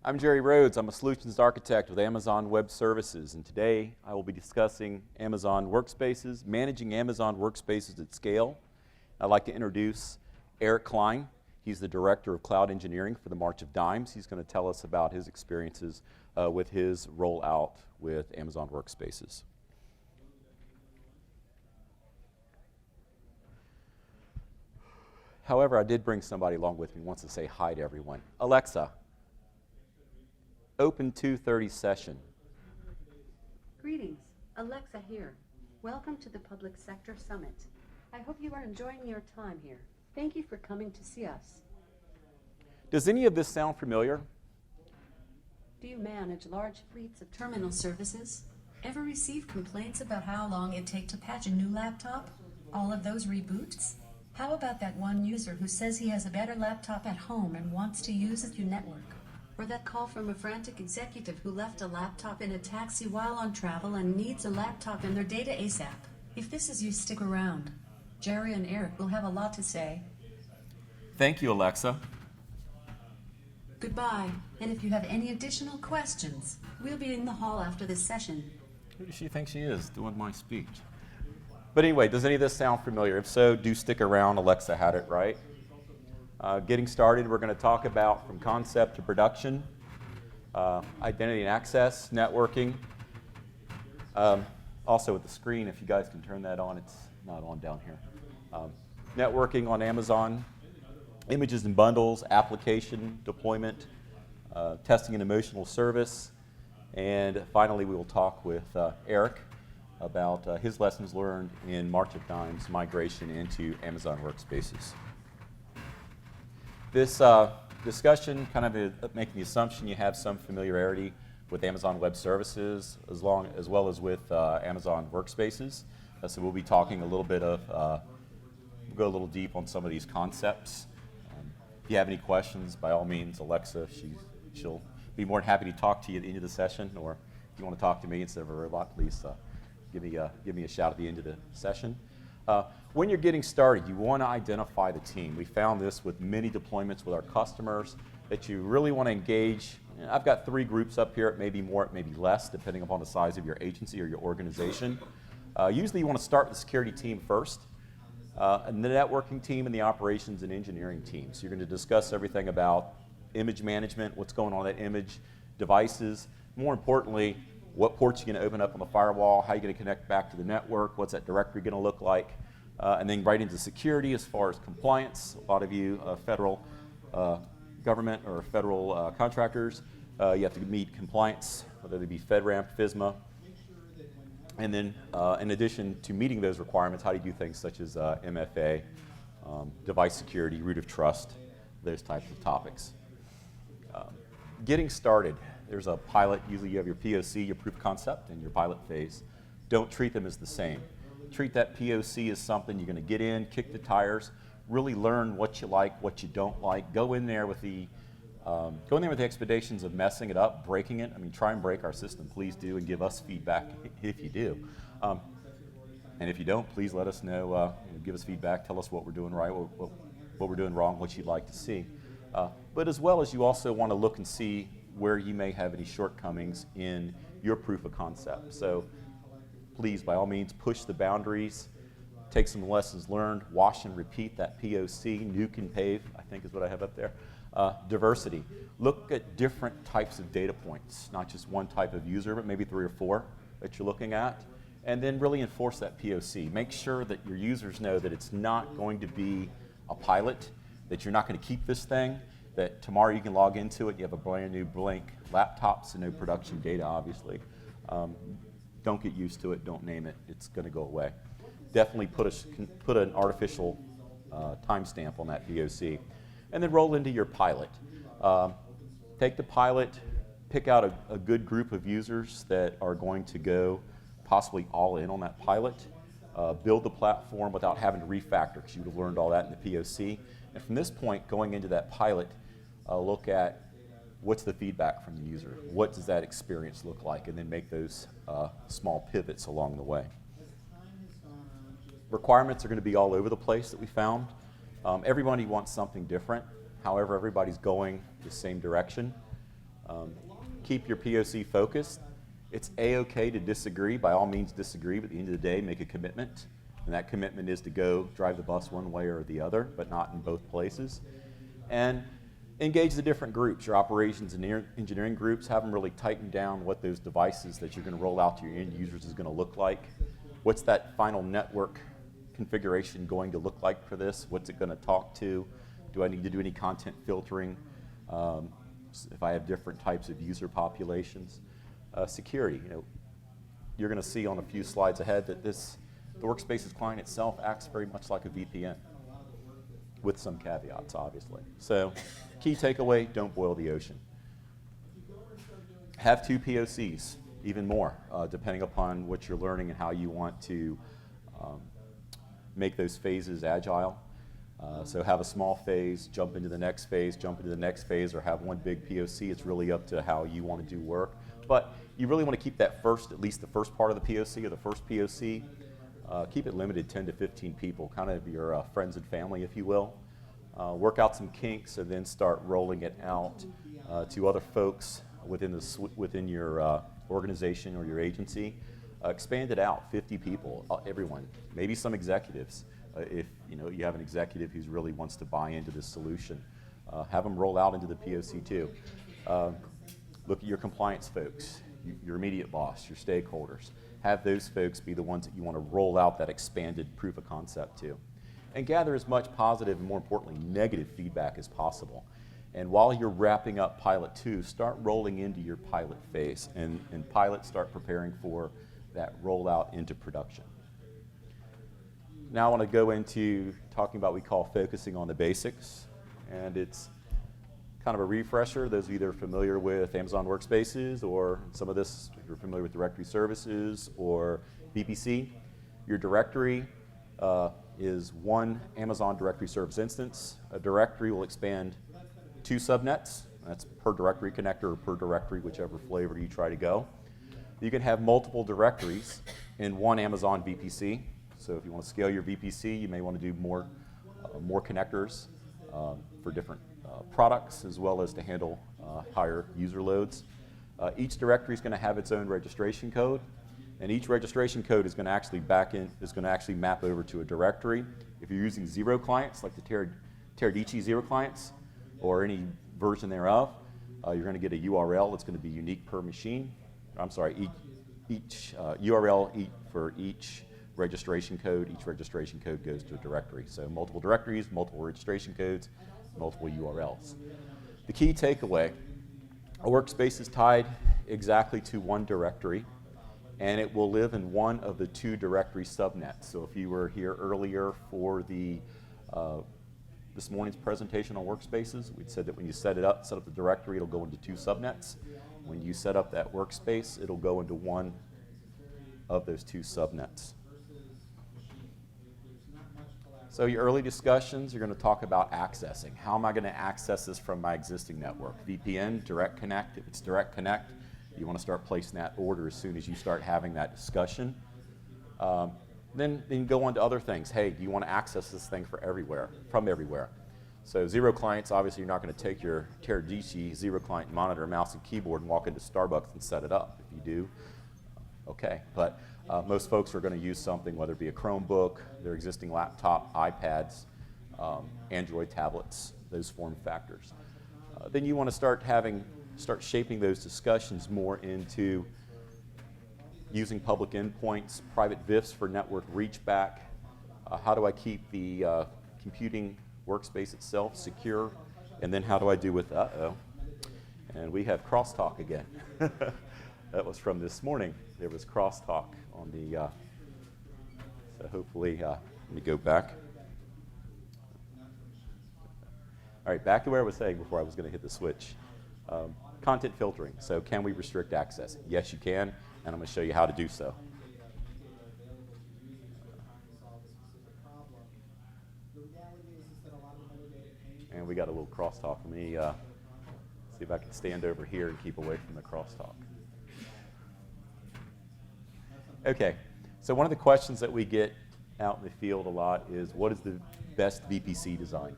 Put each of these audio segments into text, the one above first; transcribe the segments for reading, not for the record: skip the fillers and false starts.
I'm Jerry Rhodes. I'm a solutions architect with Amazon Web Services, and today I will be discussing Amazon WorkSpaces, managing Amazon WorkSpaces at scale. I'd like to introduce Eric Klein. He's the Director of Cloud Engineering for the March of Dimes. He's going to tell us about his experiences with his rollout with Amazon WorkSpaces. However, I did bring somebody along with me who wants to say hi to everyone. Alexa, open 2:30 session. Greetings, Alexa here. Welcome to the Public Sector Summit. I hope you are enjoying your time here. Thank you for coming to see us. Does any of this sound familiar? Do you manage large fleets of terminal services? Ever receive complaints about how long it takes to patch a new laptop? All of those reboots? How about that one user who says he has a better laptop at home and wants to use it to network? Or that call from a frantic executive who left a laptop in a taxi while on travel and needs a laptop and their data ASAP? If this is you, stick around. Jerry and Eric will have a lot to say. Thank you, Alexa. Goodbye, and if you have any additional questions, we'll be in the hall after this session. Who does she think she is doing my speech? But anyway, does any of this sound familiar? If so, do stick around. Alexa had it right. Getting started, we're going to talk about from concept to production, identity and access, networking. Also with the screen, if you guys can turn that on, it's not on down here. Networking on Amazon, images and bundles, application deployment, testing and emotional service, and finally we will talk with Eric about his lessons learned in March of Dimes migration into Amazon WorkSpaces. This discussion kind of is making the assumption you have some familiarity with Amazon Web Services as well as with Amazon WorkSpaces. So we'll be talking a little bit of, we'll go a little deep on some of these concepts. If you have any questions, by all means, Alexa, she'll be more than happy to talk to you at the end of the session, or if you want to talk to me instead of a robot, please give me a shout at the end of the session. When you're getting started, you want to identify the team. We found this with many deployments with our customers, that you really want to engage. I've got 3 groups up here. It may be more, it may be less, depending upon the size of your agency or your organization. Usually you want to start with the security team first, and the networking team and the operations and engineering team. So you're going to discuss everything about image management, what's going on in that image, devices, more importantly, what ports you're going to open up on the firewall, how you're going to connect back to the network, what's that directory going to look like, and then right into security as far as compliance. A lot of you federal government or federal contractors, you have to meet compliance, whether they be FedRAMP, FISMA, and then in addition to meeting those requirements, how do you do things such as MFA, device security, root of trust, those types of topics. Getting started. There's a pilot. Usually you have your POC, your proof of concept, and your pilot phase. Don't treat them as the same. Treat that POC as something you're going to get in, kick the tires, really learn what you like, what you don't like. Go in there with the expectations of messing it up, breaking it. I mean, try and break our system. Please do, and give us feedback if you do. And if you don't, please let us know. Give us feedback. Tell us what we're doing right, what we're doing wrong, what you'd like to see. But as well as you also want to look and see where you may have any shortcomings in your proof of concept. So please, by all means, push the boundaries, take some lessons learned, wash and repeat that POC, nuke and pave, I think is what I have up there. Diversity. Look at different types of data points, not just one type of user, but maybe 3 or 4 that you're looking at, and then really enforce that POC. Make sure that your users know that it's not going to be a pilot, that you're not going to keep this thing, that tomorrow you can log into it, you have a brand new blank laptop, so no production data, obviously. Don't get used to it, don't name it, it's going to go away. Definitely put an artificial timestamp on that POC. And then roll into your pilot. Take the pilot, pick out a good group of users that are going to go possibly all in on that pilot. Build the platform without having to refactor, because you would have learned all that in the POC. And from this point, going into that pilot, look at what's the feedback from the user, what does that experience look like, and then make those small pivots along the way. Requirements are going to be all over the place that we found. Everybody wants something different. However, everybody's going the same direction. Keep your POC focused. It's A-okay to disagree. By all means disagree, but at the end of the day, make a commitment. And that commitment is to go drive the bus one way or the other, but not in both places. And engage the different groups, your operations and engineering groups. Have them really tighten down what those devices that you're going to roll out to your end users is going to look like. What's that final network configuration going to look like for this? What's it going to talk to? Do I need to do any content filtering? If I have different types of user populations. Security, you're going to see on a few slides ahead that the WorkSpaces client itself acts very much like a VPN, with some caveats, obviously. So, key takeaway, don't boil the ocean. Have 2 POCs, even more, depending upon what you're learning and how you want to make those phases agile. So have a small phase, jump into the next phase, jump into the next phase, or have one big POC. It's really up to how you want to do work. But you really want to keep that first, at least the first part of the POC or the first POC, keep it limited 10 to 15 people, kind of your friends and family, if you will. Work out some kinks and then start rolling it out to other folks within your organization or your agency. Expand it out, 50 people, everyone, maybe some executives. If you have an executive who really wants to buy into this solution, have them roll out into the POC too. Look at your compliance folks, your immediate boss, your stakeholders. Have those folks be the ones that you want to roll out that expanded proof of concept to. And gather as much positive and, more importantly, negative feedback as possible. And while you're wrapping up pilot 2, start rolling into your pilot phase. And pilot, start preparing for that rollout into production. Now I want to go into talking about what we call focusing on the basics. And it's kind of a refresher. Those of you that are familiar with Amazon WorkSpaces, or some of this, if you're familiar with directory services or VPC, your directory is one Amazon directory service instance. A directory will expand 2 subnets. That's per directory connector or per directory, whichever flavor you try to go. You can have multiple directories in one Amazon VPC. So if you want to scale your VPC, you may want to do more connectors for different products, as well as to handle higher user loads. Each directory is going to have its own registration code, and each registration code is going to actually map over to a directory. If you're using zero clients, like the Teradici zero clients, or any version thereof, you're going to get a URL that's going to be unique per machine. I'm sorry, each URL for each registration code. Each registration code goes to a directory. So multiple directories, multiple registration codes, multiple URLs. The key takeaway, a workspace is tied exactly to one directory, and it will live in one of the 2 directory subnets. So if you were here earlier for this morning's presentation on workspaces, we said that when you set up the directory, it'll go into 2 subnets. When you set up that workspace, it'll go into one of those 2 subnets. So your early discussions, you're going to talk about accessing. How am I going to access this from my existing network? VPN, direct connect. If it's direct connect, you want to start placing that order as soon as you start having that discussion. Then go on to other things. Hey, do you want to access this thing from everywhere? So zero clients, obviously you're not going to take your Teradici zero client monitor, mouse, and keyboard and walk into Starbucks and set it up. If you do, okay. But most folks are going to use something, whether it be a Chromebook, their existing laptop, iPads, Android tablets, those form factors. Then you want to start shaping those discussions more into using public endpoints, private VIFs for network reach back. How do I keep the computing workspace itself secure? And then how do I do with, and we have crosstalk again. That was from this morning. There was crosstalk on the, so hopefully, let me go back. All right, back to where I was saying before I was going to hit the switch. Content filtering. So can we restrict access? Yes, you can, and I'm going to show you how to do so. And we got a little crosstalk. Let me see if I can stand over here and keep away from the crosstalk. Okay, so one of the questions that we get out in the field a lot is, what is the best VPC design?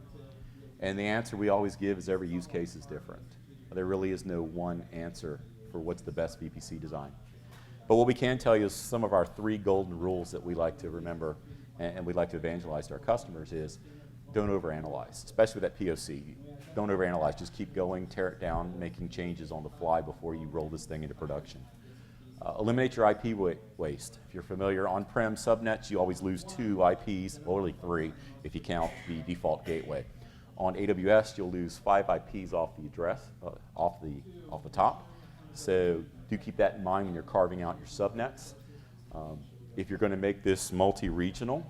And the answer we always give is every use case is different. There really is no one answer for what's the best VPC design. But what we can tell you is some of our 3 golden rules that we like to remember and we like to evangelize to our customers is don't overanalyze, especially with that POC. Don't overanalyze, just keep going, tear it down, making changes on the fly before you roll this thing into production. Eliminate your IP waste. If you're familiar, on-prem subnets, you always lose 2 IPs, or only 3 if you count the default gateway. On AWS, you'll lose 5 IPs off the address, off the top. So do keep that in mind when you're carving out your subnets. If you're going to make this multi-regional,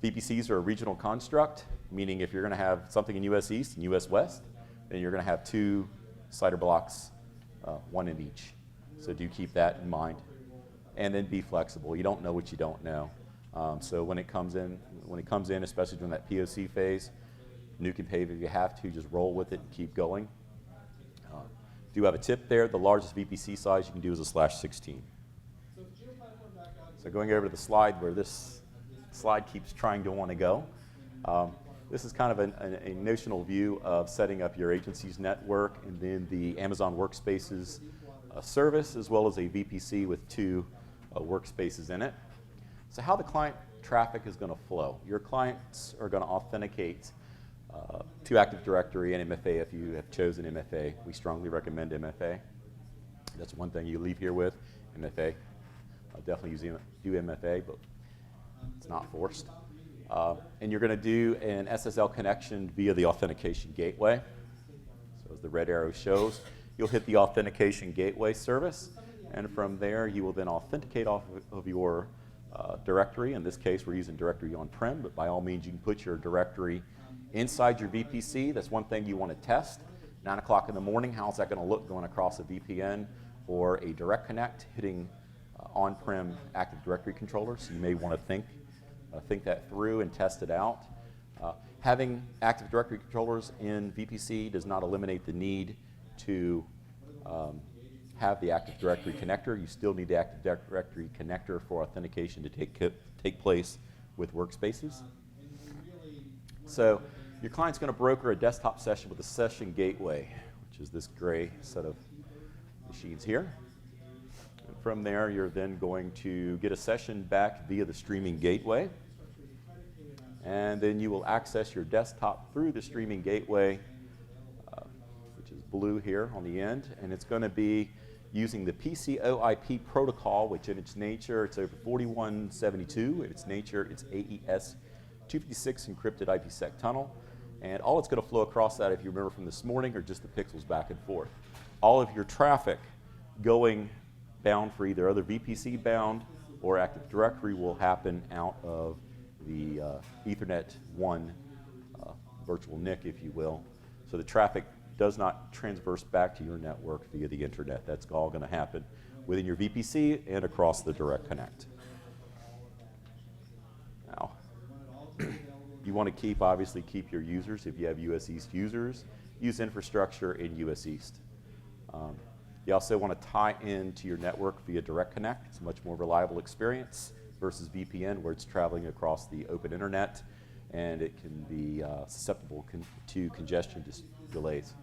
VPCs are a regional construct, meaning if you're going to have something in US East and US West, then you're going to have 2 CIDR blocks, 1 in each. So do keep that in mind. And then be flexible. You don't know what you don't know. So when it comes in, especially during that POC phase, nuke and pave if you have to, just roll with it and keep going. Do have a tip there. The largest VPC size you can do is a /16. So going over to the slide where this slide keeps trying to want to go. This is kind of a notional view of setting up your agency's network and then the Amazon WorkSpaces service, as well as a VPC with 2 workspaces in it. So how the client traffic is going to flow. Your clients are going to authenticate to Active Directory and MFA if you have chosen MFA. We strongly recommend MFA. That's one thing you leave here with, MFA. I'll definitely do MFA, but it's not forced. And you're going to do an SSL connection via the authentication gateway. So as the red arrow shows, you'll hit the authentication gateway service, and from there you will then authenticate off of your directory. In this case, we're using directory on-prem, but by all means you can put your directory inside your VPC. That's one thing you want to test. 9 o'clock in the morning, how's that going to look going across a VPN or a direct connect hitting on-prem Active Directory controller? So you may want to think that through and test it out. Having Active Directory controllers in VPC does not eliminate the need to have the Active Directory connector. You still need the Active Directory connector for authentication to take place with WorkSpaces. So your client's going to broker a desktop session with a session gateway, which is this gray set of machines here. And from there, you're then going to get a session back via the streaming gateway. And then you will access your desktop through the streaming gateway, which is blue here on the end. And it's going to be using the PCOIP protocol, which in its nature, it's over 4172. In its nature, it's AES 256 encrypted IPsec tunnel. And all it's going to flow across that, if you remember from this morning, are just the pixels back and forth. All of your traffic going bound for either other VPC bound or Active Directory will happen out of the Ethernet 1 virtual NIC, if you will. So the traffic does not transverse back to your network via the internet. That's all going to happen within your VPC and across the direct connect. Now, you want to obviously keep your users. If you have US East users, use infrastructure in US East. You also want to tie into your network via Direct Connect. It's a much more reliable experience versus VPN, where it's traveling across the open internet, and it can be susceptible to congestion delays.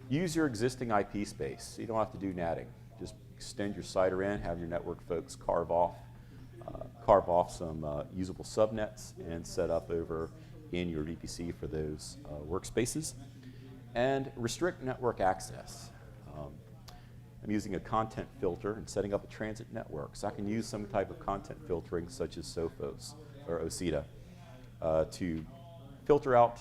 Use your existing IP space. You don't have to do NATing. Just extend your CIDR in, have your network folks carve off some usable subnets and set up over in your VPC for those workspaces. And restrict network access. I'm using a content filter and setting up a transit network. So I can use some type of content filtering such as Sophos or OCEDA to filter out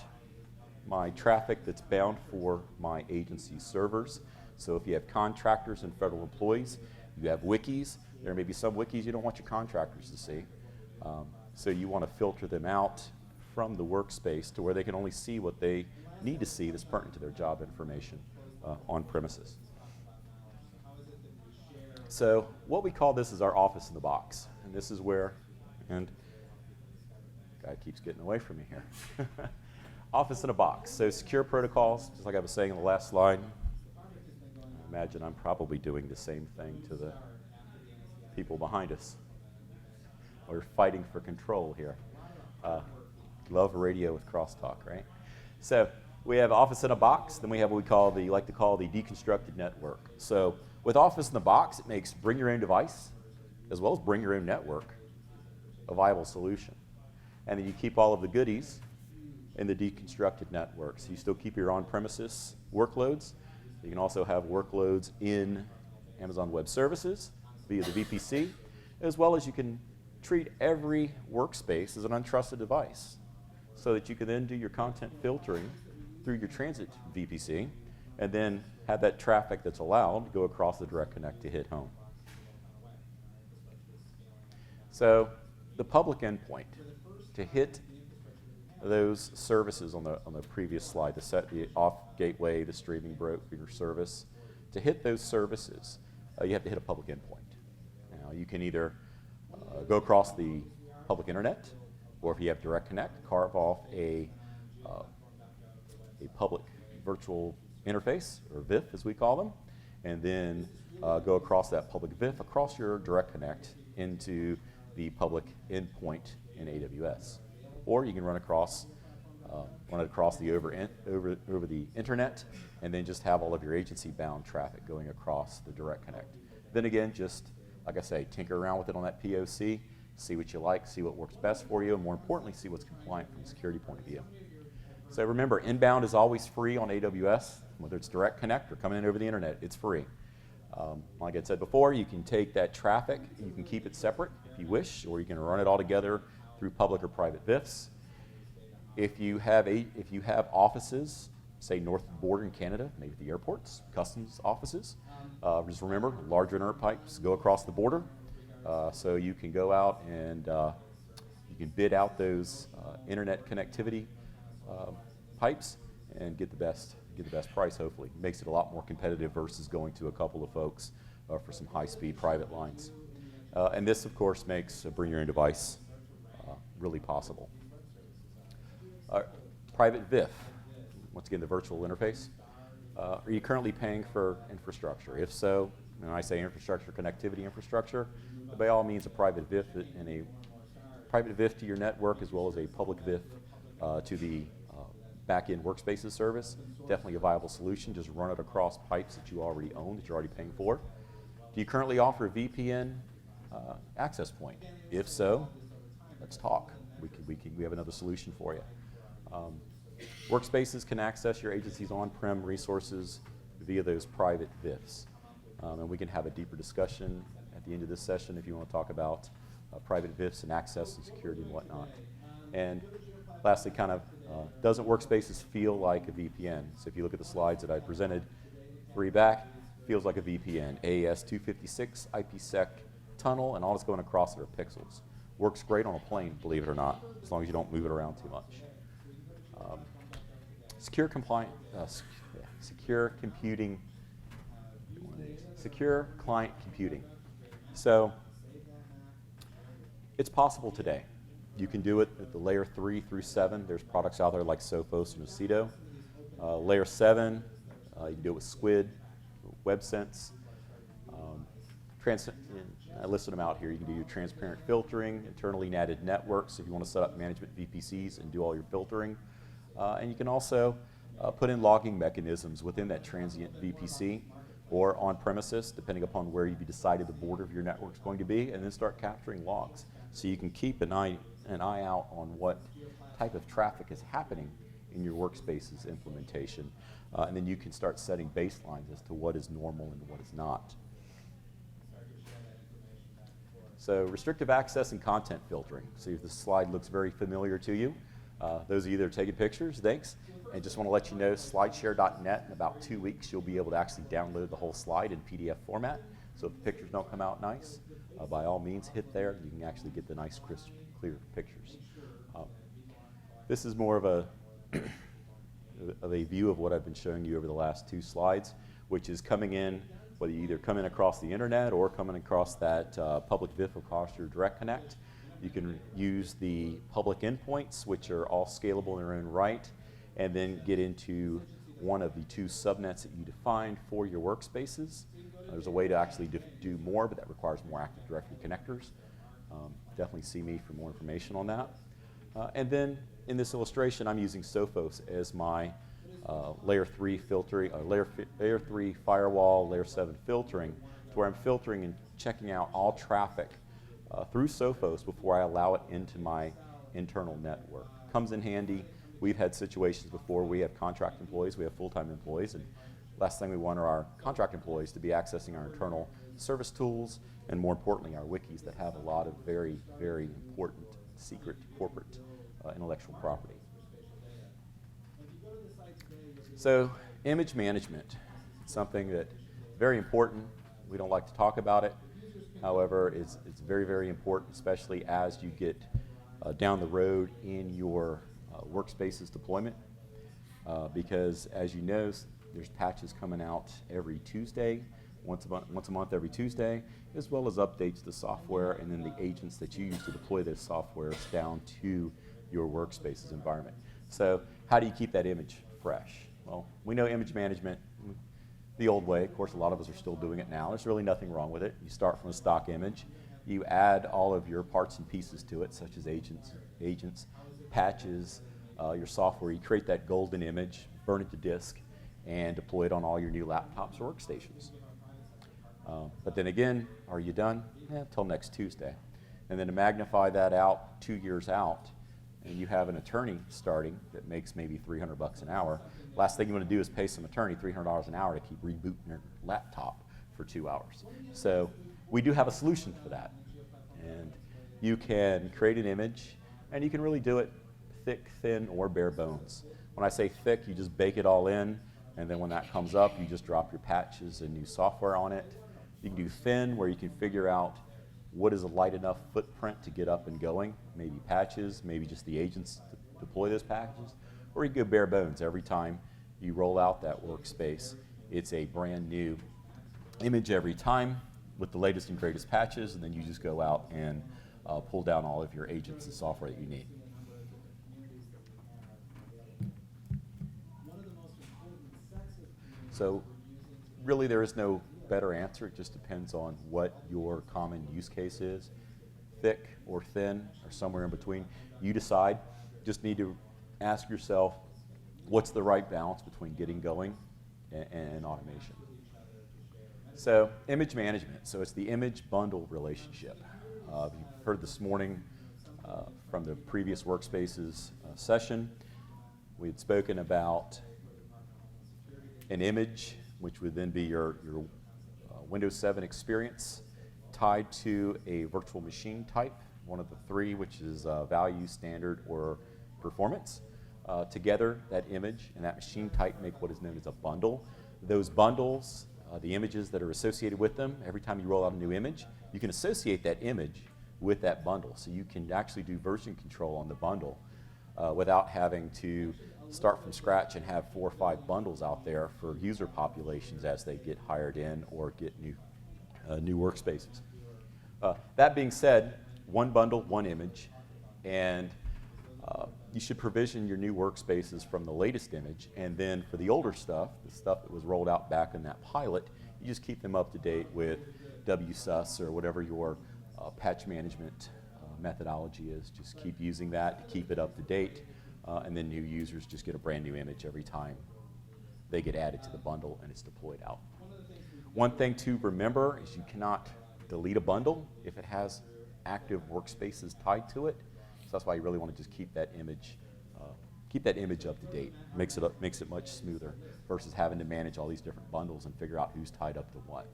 my traffic that's bound for my agency servers. So if you have contractors and federal employees, you have wikis. There may be some wikis you don't want your contractors to see. So you want to filter them out from the workspace to where they can only see what they need to see that's pertinent to their job information on premises. So what we call this is our office in the box. And this is where, and guy keeps getting away from me here. Office in a box. So secure protocols, just like I was saying in the last slide. I imagine I'm probably doing the same thing to the people behind us. We're fighting for control here. Love radio with crosstalk, right? So we have Office in a box, then we have what we like to call the deconstructed network. So with Office in the box, it makes bring your own device, as well as bring your own network, a viable solution. And then you keep all of the goodies in the deconstructed network. So you still keep your on-premises workloads. You can also have workloads in Amazon Web Services via the VPC, as well as you can treat every workspace as an untrusted device so that you can then do your content filtering through your transit VPC and then have that traffic that's allowed go across the direct connect to hit home. So the public endpoint, to hit those services on the previous slide, to set the off gateway, the streaming broker service, to hit those services, you have to hit a public endpoint. Now you can either go across the public internet, or if you have direct connect, carve off a public virtual interface, or VIF as we call them, and then go across that public VIF across your direct connect into the public endpoint in AWS. Or you can run it across the over the internet, and then just have all of your agency-bound traffic going across the direct connect. Then again, just like I say, tinker around with it on that POC, see what you like, see what works best for you, and more importantly, see what's compliant from a security point of view. So remember, inbound is always free on AWS, whether it's direct connect or coming in over the internet, it's free. Like I said before, you can take that traffic, you can keep it separate if you wish, or you can run it all together through public or private VIFs. If you have offices, say north of the border in Canada, maybe the airports, customs offices, just remember, larger internet pipes go across the border, so you can go out and you can bid out those internet connectivity pipes and get the best price. Hopefully, it makes it a lot more competitive versus going to a couple of folks for some high-speed private lines. And this, of course, makes bring your own device really possible. Private VIF, once again, the virtual interface. Are you currently paying for infrastructure? If so, when I say infrastructure, connectivity infrastructure, by all means, a private VIF and a private VIF to your network, as well as a public VIF to the back-end WorkSpaces service. Definitely a viable solution. Just run it across pipes that you already own, that you're already paying for. Do you currently offer a VPN access point? If so, let's talk. We have another solution for you. WorkSpaces can access your agency's on-prem resources via those private VIFs. And we can have a deeper discussion at the end of this session if you want to talk about private VIFs and access and security and whatnot. And lastly, doesn't WorkSpaces feel like a VPN? So if you look at the slides that I presented for you back, feels like a VPN. AES 256 IPsec tunnel, and all that's going across it are pixels. Works great on a plane, believe it or not, as long as you don't move it around too much. Secure client computing. So it's possible today. You can do it at the layer 3 through 7. There's products out there like Sophos and Aceto. Layer 7, you can do it with Squid, WebSense. I listed them out here. You can do your transparent filtering, internally natted networks if you want to set up management VPCs and do all your filtering. And you can also put in logging mechanisms within that transient VPC or on premises, depending upon where you've decided the border of your network is going to be, and then start capturing logs. So you can keep an eye out on what type of traffic is happening in your WorkSpaces implementation. And then you can start setting baselines as to what is normal and what is not. So restrictive access and content filtering. So if this slide looks very familiar to you, those of you that are taking pictures, thanks. And just want to let you know, slideshare.net, in about 2 weeks, you'll be able to actually download the whole slide in PDF format. So if the pictures don't come out nice, by all means, hit there. You can actually get the nice, crisp, clear pictures. This is more of a view of what I've been showing you over the last 2 slides, which is coming in, whether you either come in across the internet or coming across that public VIF across your direct connect. You can use the public endpoints, which are all scalable in their own right, and then get into one of the 2 subnets that you defined for your WorkSpaces. There's a way to actually do more, but that requires more Active Directory connectors. Definitely see me for more information on that. And then in this illustration, I'm using Sophos as my layer 3 filtering, layer 3 firewall, layer 7 filtering, to where I'm filtering and checking out all traffic through Sophos before I allow it into my internal network. Comes in handy. We've had situations before. We have contract employees, we have full-time employees, and last thing we want are our contract employees to be accessing our internal service tools, and more importantly, our wikis that have a lot of very, very important secret corporate intellectual property. So, image management, something that very important. We don't like to talk about it. However, it's very, very important, especially as you get down the road in your WorkSpaces deployment, because as you know, there's patches coming out every Tuesday, once a month every Tuesday, as well as updates to software and then the agents that you use to deploy those softwares down to your WorkSpaces environment. So how do you keep that image fresh? Well, we know image management the old way. Of course, a lot of us are still doing it now. There's really nothing wrong with it. You start from a stock image. You add all of your parts and pieces to it, such as agents, patches, your software. You create that golden image, burn it to disk, and deploy it on all your new laptops or workstations. But then again, are you done? Till next Tuesday. And then to magnify that out 2 years out, and you have an attorney starting that makes maybe $300 an hour, last thing you want to do is pay some attorney $300 an hour to keep rebooting your laptop for 2 hours. So we do have a solution for that. And you can create an image, and you can really do it thick, thin, or bare bones. When I say thick, you just bake it all in, and then when that comes up, you just drop your patches and new software on it. You can do thin, where you can figure out what is a light enough footprint to get up and going, maybe patches, maybe just the agents to deploy those packages, or you can go bare bones. Every time you roll out that workspace, it's a brand new image every time with the latest and greatest patches, and then you just go out and pull down all of your agents and software that you need. So really there is no better answer. It just depends on what your common use case is. Thick or thin or somewhere in between. You decide. Just need to ask yourself, what's the right balance between getting going and automation? So image management. So it's the image bundle relationship. You've heard this morning from the previous WorkSpaces session. We had spoken about an image, which would then be your Windows 7 experience tied to a virtual machine type, one of the three, which is value, standard, or performance. Together, that image and that machine type make what is known as a bundle. Those bundles, the images that are associated with them, every time you roll out a new image, you can associate that image with that bundle. So you can actually do version control on the bundle without having to start from scratch and have 4 or 5 bundles out there for user populations as they get hired in or get new workspaces. That being said, one bundle, one image, and you should provision your new workspaces from the latest image, and then for the older stuff, the stuff that was rolled out back in that pilot, you just keep them up to date with WSUS or whatever your patch management methodology is. Just keep using that to keep it up to date. And then new users just get a brand new image every time they get added to the bundle and it's deployed out. One thing to remember is you cannot delete a bundle if it has active workspaces tied to it. So that's why you really want to just keep that image up to date. Makes it much smoother versus having to manage all these different bundles and figure out who's tied up to what.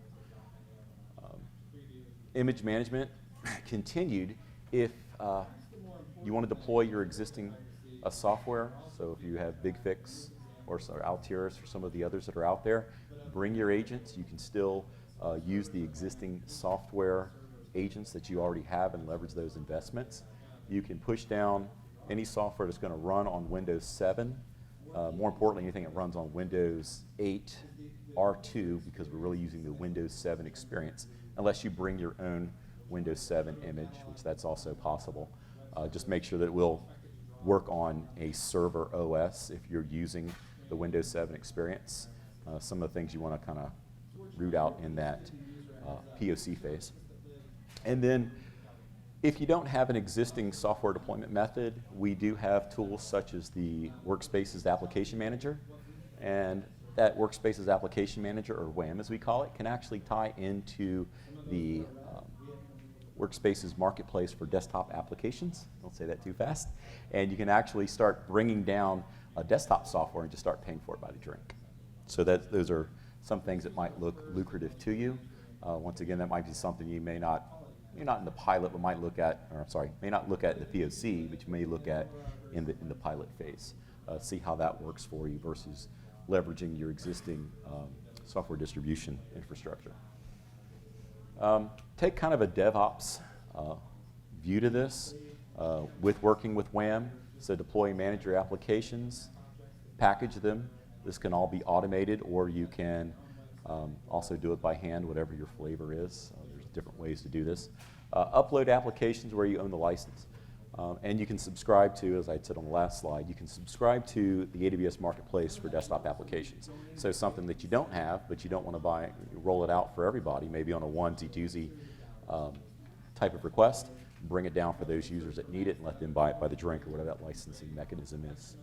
Image management continued if you want to deploy your existing software. So if you have BigFix or Altiris or some of the others that are out there, bring your agents. You can still use the existing software agents that you already have and leverage those investments. You can push down any software that's going to run on Windows 7. More importantly, anything that runs on Windows 8 R2, because we're really using the Windows 7 experience, unless you bring your own Windows 7 image, which that's also possible. Just make sure that it will work on a server OS if you're using the Windows 7 experience. Some of the things you want to kind of root out in that POC phase. And then If you don't have an existing software deployment method, we do have tools such as the WorkSpaces Application Manager. And that WorkSpaces Application Manager, or WAM as we call it, can actually tie into the WorkSpaces Marketplace for desktop applications. Don't say that too fast. And you can actually start bringing down a desktop software and just start paying for it by the drink. So those are some things that might look lucrative to you. Once again, that might be something you may not, you're not in the pilot, but might look at, or sorry, may not look at in the POC, but you may look at in the pilot phase. See how that works for you versus leveraging your existing software distribution infrastructure. Take kind of a DevOps view to this with working with WAM. So deploy and manage your applications, package them. This can all be automated, or you can also do it by hand, whatever your flavor is. There's different ways to do this. Upload applications where you own the license. And you can subscribe to, as I said on the last slide, you can subscribe to the AWS Marketplace for desktop applications. So something that you don't have, but you don't want to buy, roll it out for everybody, maybe on a onesie, twosie type of request, bring it down for those users that need it and let them buy it by the drink or whatever that licensing mechanism is.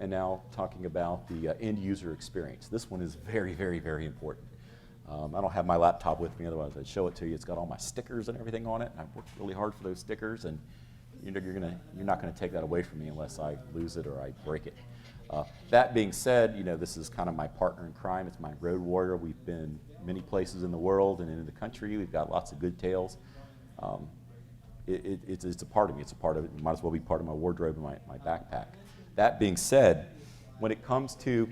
And now talking about the end user experience. This one is very, very, very important. I don't have my laptop with me, otherwise I'd show it to you. It's got all my stickers and everything on it, and I've worked really hard for those stickers, and you're not going to take that away from me unless I lose it or I break it. That being said, this is kind of my partner in crime. It's my road warrior. We've been many places in the world and in the country. We've got lots of good tales. It's a part of me. It's a part of it. It might as well be part of my wardrobe and my backpack. That being said, when it comes to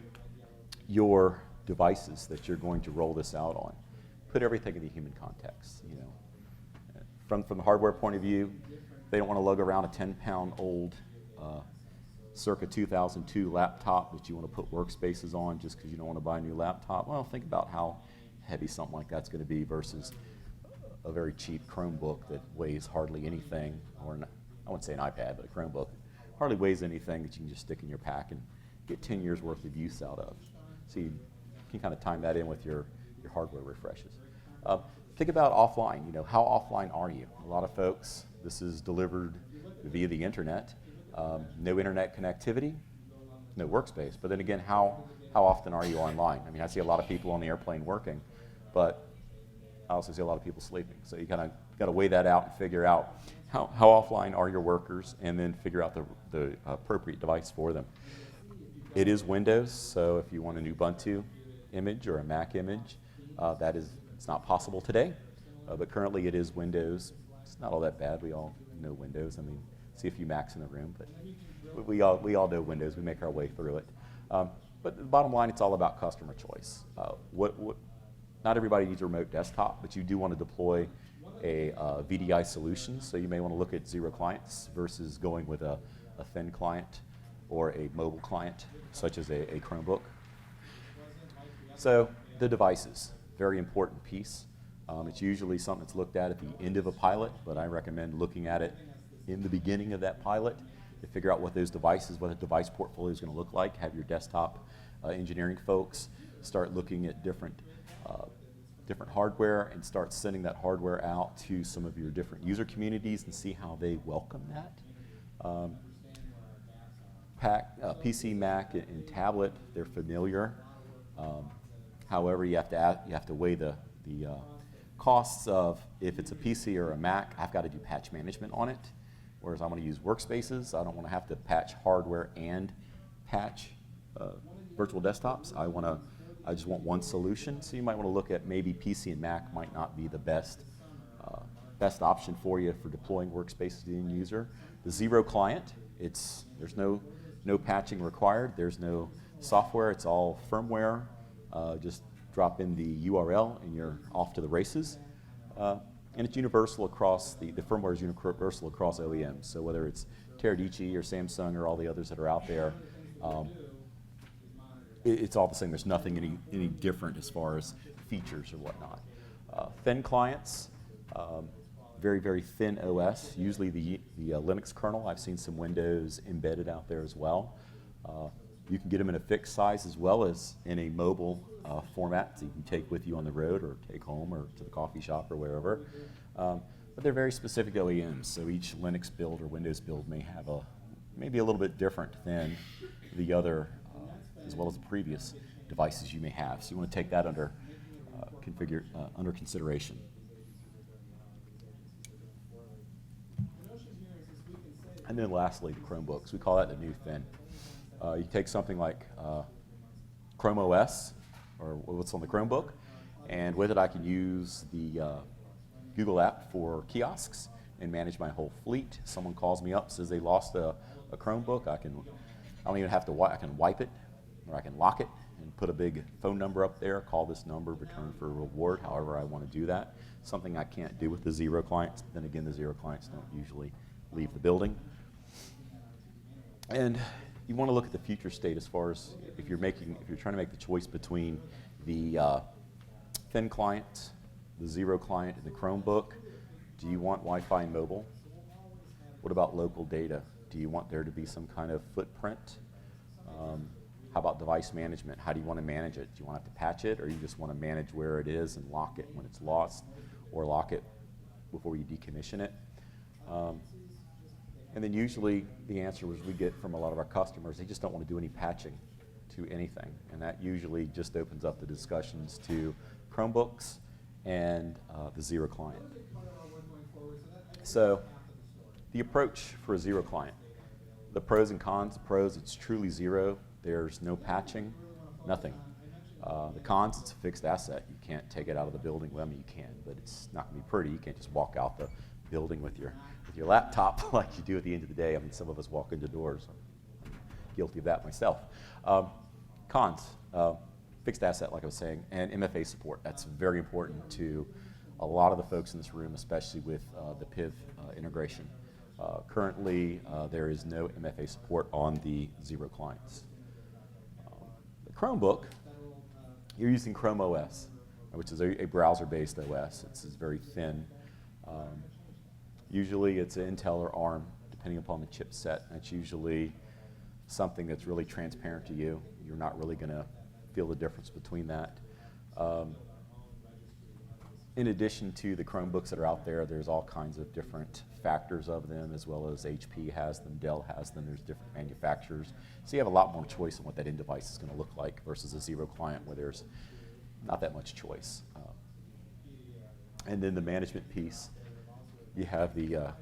your devices that you're going to roll this out on, put everything in the human context. From the hardware point of view, they don't want to lug around a 10-pound old circa 2002 laptop that you want to put WorkSpaces on just because you don't want to buy a new laptop. Well, think about how heavy something like that's going to be versus a very cheap Chromebook that weighs hardly anything, or I wouldn't say an iPad, but a Chromebook hardly weighs anything that you can just stick in your pack and get 10 years worth of use out of. So you can kind of time that in with your hardware refreshes. Think about offline. How offline are you? A lot of folks, this is delivered via the internet. No internet connectivity, no workspace. But then again, how often are you online? I mean, I see a lot of people on the airplane working, but I also see a lot of people sleeping. So you kind of got to weigh that out and figure out how offline are your workers, and then figure out the appropriate device for them. It is Windows, so if you want an Ubuntu image or a Mac image, it's not possible today, but currently it is Windows. It's not all that bad. We all know Windows. I mean, see a few Macs in the room, but we all know Windows. We make our way through it. But the bottom line, it's all about customer choice. Not everybody needs a remote desktop, but you do want to deploy a VDI solution, so you may want to look at zero clients versus going with a thin client or a mobile client, such as a Chromebook. So the devices, very important piece. It's usually something that's looked at the end of a pilot, but I recommend looking at it in the beginning of that pilot to figure out what those devices, what the device portfolio is going to look like. Have your desktop engineering folks start looking at different hardware and start sending that hardware out to some of your different user communities and see how they welcome that. PC, Mac, and tablet, they're familiar. However, you have to weigh the costs of, if it's a PC or a Mac, I've got to do patch management on it. Whereas I'm going to use WorkSpaces, I don't want to have to patch hardware and patch virtual desktops. I just want one solution. So you might want to look at maybe PC and Mac might not be the best option for you for deploying WorkSpaces to the end user. The zero client, there's no patching required. There's no software. It's all firmware. Just drop in the URL and you're off to the races. And it's universal across, the firmware is universal across OEMs. So whether it's Teradici or Samsung or all the others that are out there, it's all the same. There's nothing any different as far as features or whatnot. Thin clients, very, very thin OS, usually the Linux kernel. I've seen some Windows embedded out there as well. You can get them in a fixed size as well as in a mobile format, so you can take with you on the road or take home or to the coffee shop or wherever. but they're very specific OEMs. So each Linux build or Windows build may have maybe a little bit different than the other, as well as the previous devices you may have. So you want to take that under under consideration. And then lastly, the Chromebooks. We call that the new thin. You take something like Chrome OS, or what's on the Chromebook, and with it I can use the Google app for kiosks and manage my whole fleet. Someone calls me up, says they lost a Chromebook. I don't even have to I can wipe it, or I can lock it and put a big phone number up there, call this number, return for a reward, however I want to do that. Something I can't do with the Zero clients. Then again, the Zero clients don't usually leave the building. And you want to look at the future state as far as if you're trying to make the choice between the thin client, the Zero client, and the Chromebook. Do you want Wi-Fi and mobile? What about local data? Do you want there to be some kind of footprint? How about device management? How do you want to manage it? Do you want to have to patch it, or you just want to manage where it is and lock it when it's lost, or lock it before you decommission it? And then usually the answer we get from a lot of our customers, they just don't want to do any patching to anything. And that usually just opens up the discussions to Chromebooks and the Zero client. So the approach for a Zero client, the pros and cons. The pros, it's truly zero. There's no patching, nothing. The cons, it's a fixed asset. You can't take it out of the building. Well, I mean, you can, but it's not going to be pretty. You can't just walk out the building with your laptop like you do at the end of the day. I mean, some of us walk into doors. I'm guilty of that myself. Cons, fixed asset, like I was saying, and MFA support. That's very important to a lot of the folks in this room, especially with the PIV integration. Currently, there is no MFA support on the Zero clients. The Chromebook, you're using Chrome OS, which is a browser-based OS. It's very thin. Usually it's an Intel or ARM, depending upon the chipset. That's usually something that's really transparent to you. You're not really going to feel the difference between that. In addition to the Chromebooks that are out there, there's all kinds of different factors of them, as well as HP has them, Dell has them, there's different manufacturers. So you have a lot more choice on what that end device is going to look like versus a Zero client where there's not that much choice. And then the management piece, you have the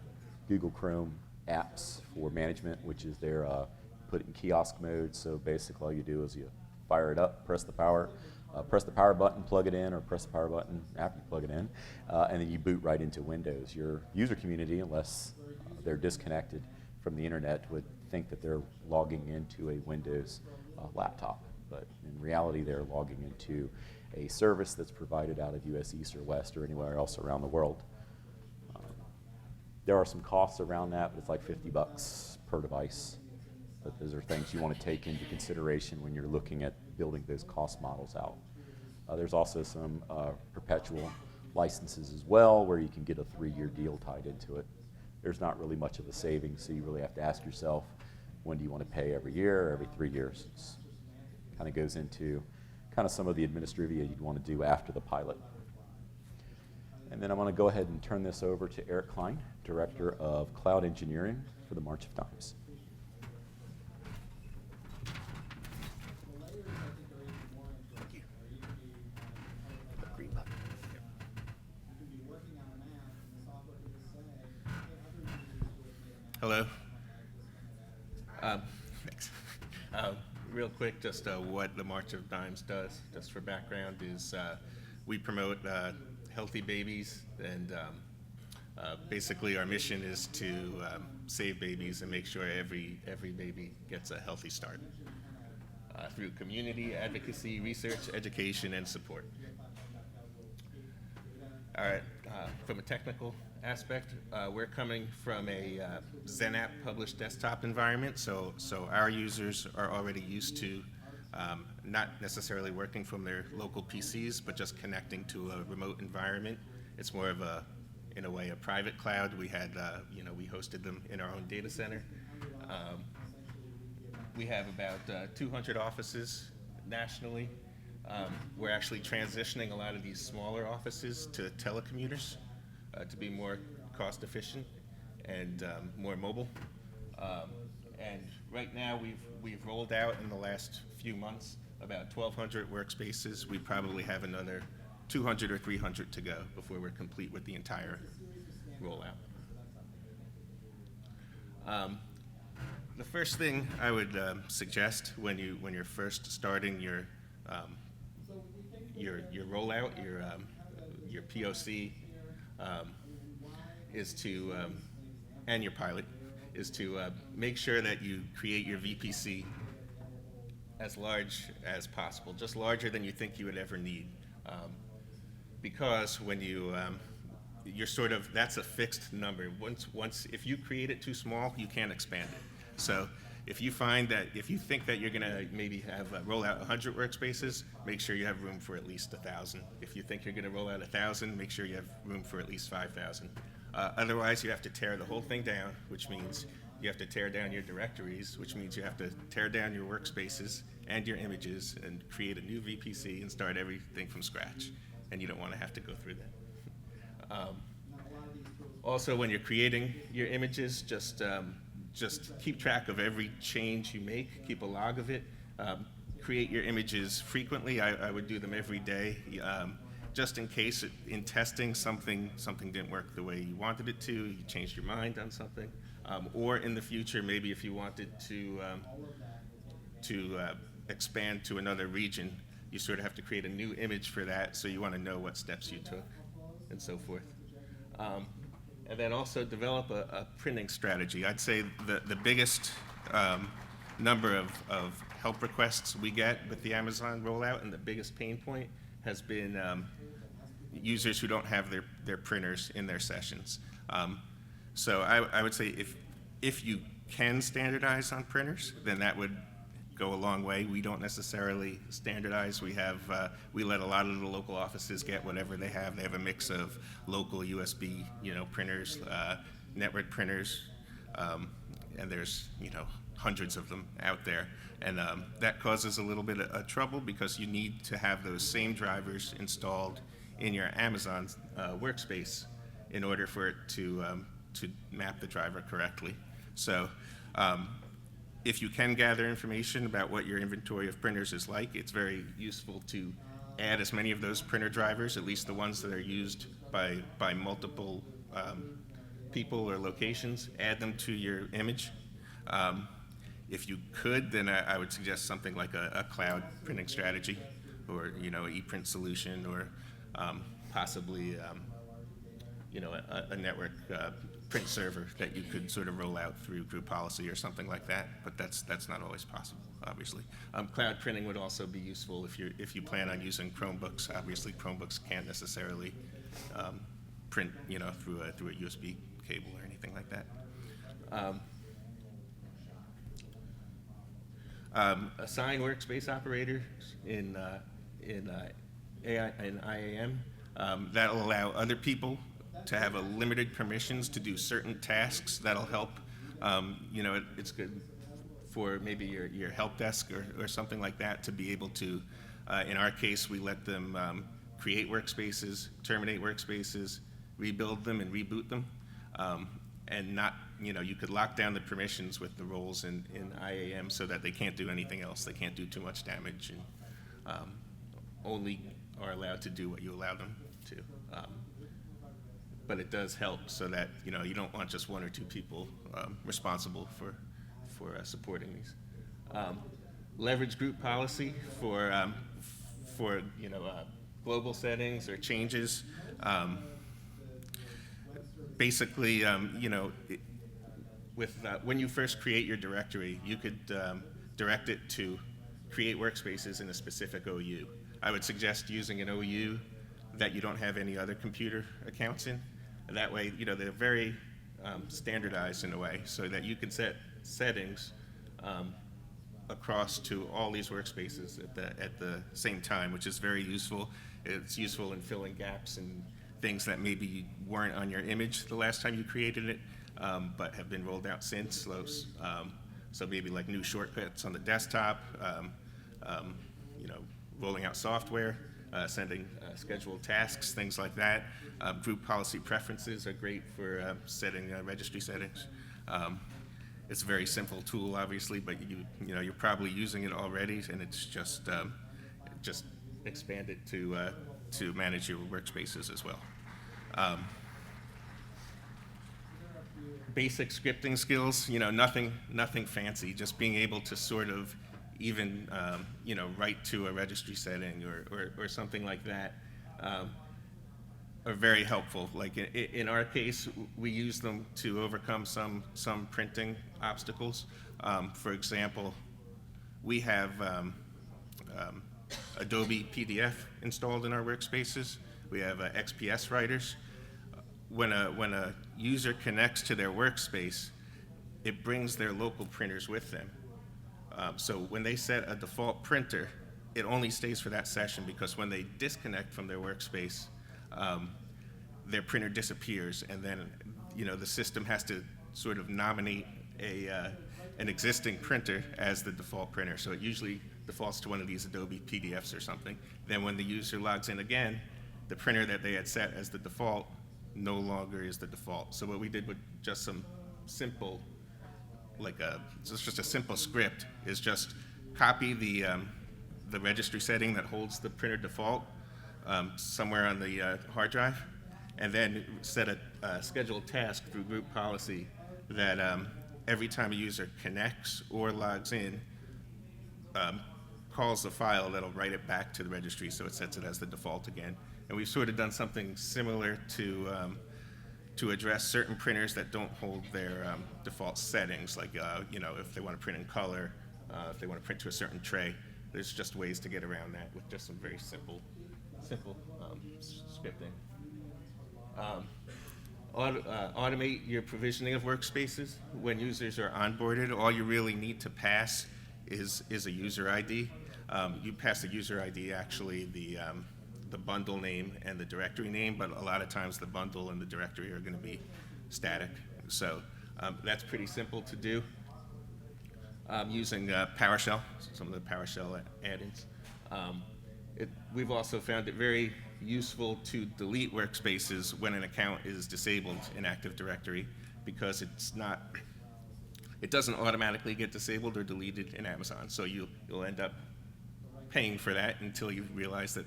Google Chrome apps for management, which is their put it in kiosk mode. So basically all you do is you fire it up, press the power button, plug it in, or press the power button after you plug it in, and then you boot right into Windows. Your user community, unless they're disconnected from the internet, would think that they're logging into a Windows laptop. But in reality, they're logging into a service that's provided out of US East or West or anywhere else around the world. There are some costs around that, but it's like $50 per device. But those are things you want to take into consideration when you're looking at building those cost models out. There's also some perpetual licenses as well, where you can get a 3-year deal tied into it. There's not really much of a savings, so you really have to ask yourself, when do you want to pay, every year or every 3 years? It kind of goes into kind of some of the administrivia you'd want to do after the pilot. And then I'm going to go ahead and turn this over to Eric Klein, Director of Cloud Engineering for the March of Dimes. Hello. Thanks. Real quick, just what the March of Dimes does, just for background, is we promote healthy babies, and basically our mission is to save babies and make sure every baby gets a healthy start through community advocacy, research, education, and support. All right, from a technical aspect, we're coming from a XenApp published desktop environment, so our users are already used to not necessarily working from their local PCs, but just connecting to a remote environment. It's more of in a way, a private cloud. We had, we hosted them in our own data center. We have about 200 offices nationally. We're actually transitioning a lot of these smaller offices to telecommuters to be more cost efficient and more mobile. And right now we've rolled out in the last few months about 1,200 workspaces. We probably have another 200 or 300 to go before we're complete with the entire rollout. The first thing I would suggest when you're first starting your rollout, your POC, is to and your pilot is to make sure that you create your VPC as large as possible, just larger than you think you would ever need, because when you're sort of, that's a fixed number. Once if you create it too small, you can't expand it. So if you think that you're going to maybe have roll out 100 workspaces, make sure you have room for at least 1,000. If you think you're going to roll out 1,000, make sure you have room for at least 5,000. Otherwise, you have to tear the whole thing down, which means you have to tear down your directories, which means you have to tear down your workspaces and your images and create a new VPC and start everything from scratch. And you don't want to have to go through that. Also, when you're creating your images, just keep track of every change you make. Keep a log of it. Create your images frequently. I would do them every day, just in case in testing something didn't work the way you wanted it to. You changed your mind on something, or in the future, maybe if you wanted to expand to another region, you sort of have to create a new image for that. So you want to know what steps you took, and so forth. And then also develop a printing strategy. I'd say the biggest number of help requests we get with the Amazon rollout, and the biggest pain point has been users who don't have their printers in their sessions. So I would say if you can standardize on printers, then that would go a long way. We don't necessarily standardize. We let a lot of the local offices get whatever they have. They have a mix of local USB, printers, network printers, and there's, hundreds of them out there. And that causes a little bit of trouble because you need to have those same drivers installed in your Amazon workspace in order for it to map the driver correctly. So if you can gather information about what your inventory of printers is like, it's very useful to add as many of those printer drivers, at least the ones that are used by multiple people or locations, add them to your image. If you could, then I would suggest something like a cloud printing strategy, or an ePrint solution, or possibly a network print server that you could sort of roll out through group policy or something like that. But that's not always possible, obviously. Cloud printing would also be useful if you plan on using Chromebooks. Obviously, Chromebooks can't necessarily print through a USB cable or anything like that. Assign workspace operators in IAM. That'll allow other people to have a limited permissions to do certain tasks. That'll help. It's good for maybe your help desk or something like that to be able to. In our case, we let them create workspaces, terminate workspaces, rebuild them, and reboot them, and not. You could lock down the permissions with the roles in IAM so that they can't do anything else. They can't do too much damage, and only are allowed to do what you allow them to. But it does help so that you don't want just one or two people responsible for supporting these. Leverage group policy for global settings or changes. Basically, when you first create your directory, you could direct it to create workspaces in a specific OU. I would suggest using an OU that you don't have any other computer accounts in. And that way, they're very standardized in a way so that you can set settings across to all these workspaces at the same time, which is very useful. It's useful in filling gaps and things that maybe weren't on your image the last time you created it, but have been rolled out since. So maybe like new shortcuts on the desktop, rolling out software. sending scheduled tasks, things like that. Group policy preferences are great for setting registry settings. It's a very simple tool, obviously, but you're probably using it already, and it's just expanded to manage your workspaces as well. Basic scripting skills, nothing fancy, just being able to sort of even, write to a registry setting or something like that are very helpful. Like in our case, we use them to overcome some printing obstacles. For example, we have Adobe PDF installed in our workspaces. We have XPS writers. When a user connects to their workspace, it brings their local printers with them. So when they set a default printer, it only stays for that session, because when they disconnect from their workspace, their printer disappears, and then the system has to sort of nominate an existing printer as the default printer. So it usually defaults to one of these Adobe PDFs or something. Then when the user logs in again, the printer that they had set as the default no longer is the default. So what we did with just some simple, just a simple script, is just copy the registry setting that holds the printer default somewhere on the hard drive, and then set a scheduled task through group policy that every time a user connects or logs in, calls the file that'll write it back to the registry, so it sets it as the default again. And we've sort of done something similar to address certain printers that don't hold their default settings, like if they want to print in color, if they want to print to a certain tray. There's just ways to get around that with just some very simple scripting. Automate your provisioning of workspaces. When users are onboarded, all you really need to pass is a user ID. You pass the user ID, actually, the bundle name and the directory name, but a lot of times the bundle and the directory are going to be static. So that's pretty simple to do using PowerShell, some of the PowerShell add-ins. We've also found it very useful to delete workspaces when an account is disabled in Active Directory, because it doesn't automatically get disabled or deleted in Amazon. So you'll end up paying for that until you realize that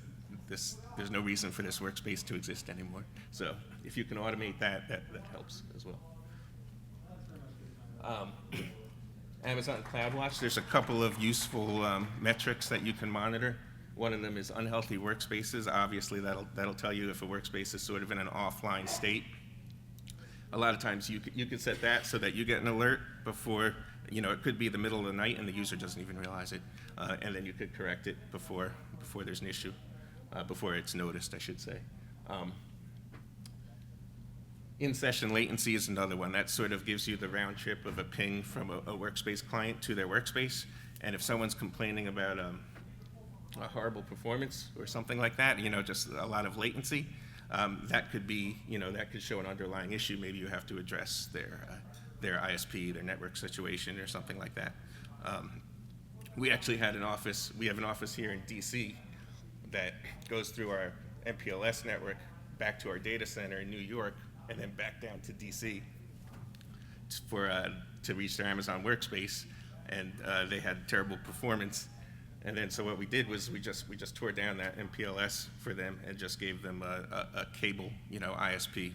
there's no reason for this workspace to exist anymore. So if you can automate that helps as well. Amazon CloudWatch, there's a couple of useful metrics that you can monitor. One of them is unhealthy workspaces. Obviously, that'll tell you if a workspace is sort of in an offline state. A lot of times you could set that so that you get an alert before, it could be the middle of the night and the user doesn't even realize it, and then you could correct it before there's an issue, before it's noticed, I should say. In-session latency is another one. That sort of gives you the round trip of a ping from a workspace client to their workspace, and if someone's complaining about a horrible performance or something like that, just a lot of latency, that could be, that could show an underlying issue. Maybe you have to address their ISP, their network situation, or something like that. We actually had we have an office here in DC that goes through our MPLS network back to our data center in New York, and then back down to DC to reach their Amazon workspace, and they had terrible performance. And then so what we did was we just tore down that MPLS for them and just gave them a cable, ISP,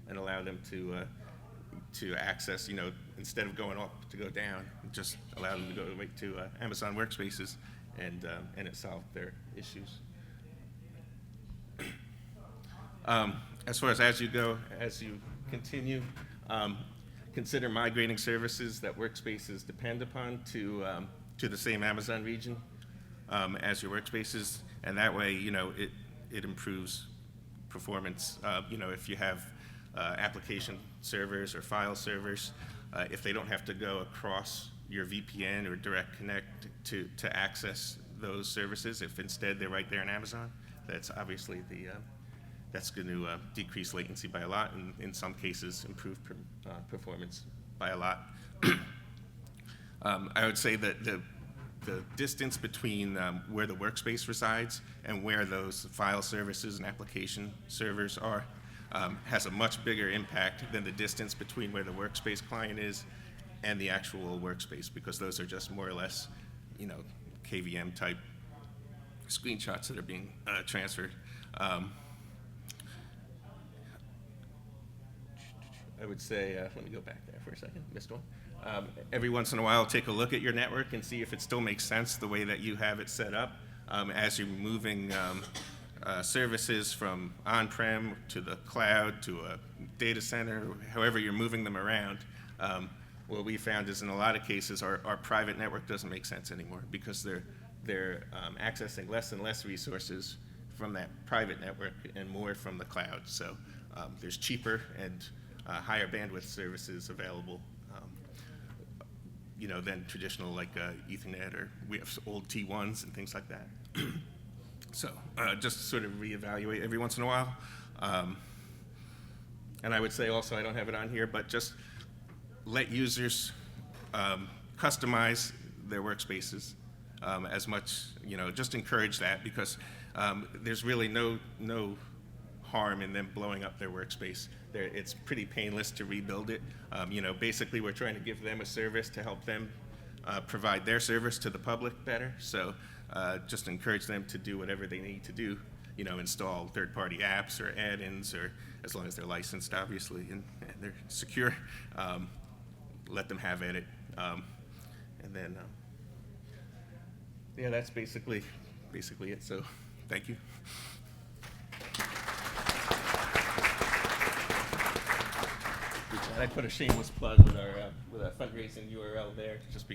and allowed them to access, instead of going up to go down, just allowed them to go right to Amazon workspaces, and it solved their issues. As far as you continue, consider migrating services that workspaces depend upon to the same Amazon region as your workspaces, and that way, it improves performance. If you have application servers or file servers, if they don't have to go across your VPN or direct connect to access those services, if instead they're right there in Amazon, that's obviously that's going to decrease latency by a lot, and in some cases improve performance by a lot. I would say that the distance between where the workspace resides and where those file services and application servers are has a much bigger impact than the distance between where the workspace client is and the actual workspace, because those are just more or less, you know, KVM type screenshots that are being transferred. I would say, let me go back there for a second, missed one. Every once in a while, take a look at your network and see if it still makes sense the way that you have it set up. As you're moving services from on-prem to the cloud to a data center, however you're moving them around, what we found is in a lot of cases our private network doesn't make sense anymore, because they're accessing less and less resources from that private network and more from the cloud. So there's cheaper and higher bandwidth services available, you know, than traditional like Ethernet, or we have old T1s and things like that. So just sort of reevaluate every once in a while. And I would say also, I don't have it on here, but just let users customize their workspaces as much, you know, just encourage that, because there's really no harm in them blowing up their workspace. It's pretty painless to rebuild it. You know, basically we're trying to give them a service to help them provide their service to the public better. So just encourage them to do whatever they need to do, you know, install third-party apps or add-ins, or as long as they're licensed, obviously, and they're secure, let them have at it. And then, yeah, that's basically it. So thank you. I put a shameless plug with our fundraising URL there, just because